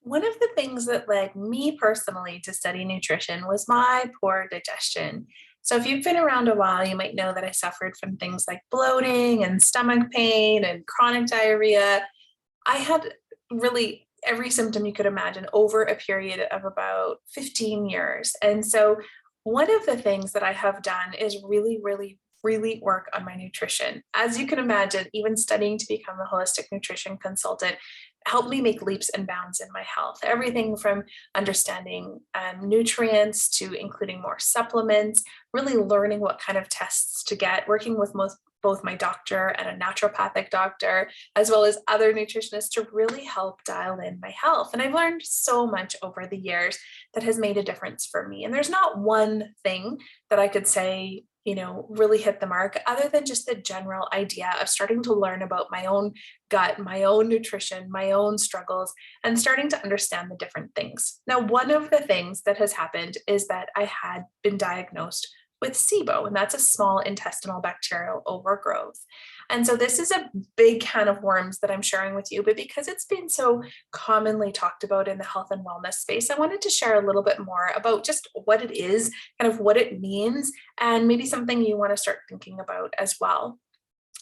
One of the things that led me personally to study nutrition was my poor digestion. So, if you've been around a while, you might know that I suffered from things like bloating and stomach pain and chronic diarrhea. I had really every symptom you could imagine over a period of about 15 years. And so, one of the things that I have done is really work on my nutrition. As you can imagine, even studying to become a holistic nutrition consultant helped me make leaps and bounds in my health. Everything from understanding nutrients to including more supplements, really learning what kind of tests to get, working with both my doctor and a naturopathic doctor, as well as other nutritionists to really help dial in my health. And I've learned so much over the years that has made a difference for me. And there's not one thing that I could say, really hit the mark, other than just the general idea of starting to learn about my own gut, my own nutrition, my own struggles, and starting to understand the different things. Now, one of the things that has happened is that I had been diagnosed with SIBO, and that's a small intestinal bacterial overgrowth. And so this is a big can of worms that I'm sharing with you, but because it's been so commonly talked about in the health and wellness space, I wanted to share a little bit more about just what it is, kind of what it means, and maybe something you want to start thinking about as well.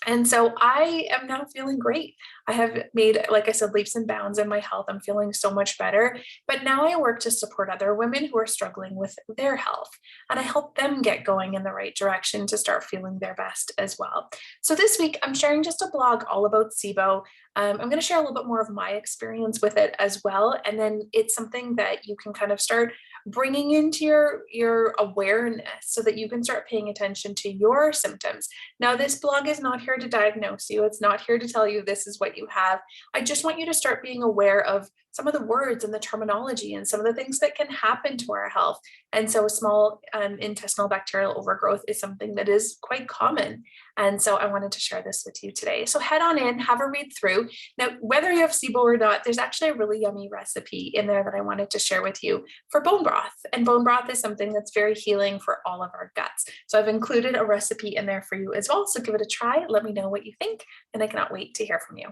And so I am now feeling great. I have made, like I said, leaps and bounds in my health. I'm feeling so much better. But now I work to support other women who are struggling with their health. And I help them get going in the right direction to start feeling their best as well. So this week, I'm sharing just a blog all about SIBO. I'm going to share a little bit more of my experience with it as well. And then it's something that you can kind of start bringing into your awareness so that you can start paying attention to your symptoms. Now, this blog is not here to diagnose you. It's not here to tell you this is what you have. I just want you to start being aware of some of the words and the terminology and some of the things that can happen to our health. And so, small intestinal bacterial overgrowth is something that is quite common. And so, I wanted to share this with you today. So, head on in, have a read through. Now, whether you have SIBO or not, there's actually a really yummy recipe in there that I wanted to share with you for bone broth. And bone broth is something that's very healing for all of our guts. So, I've included a recipe in there for you as well. So, give it a try. Let me know what you think, and I cannot wait to hear from you.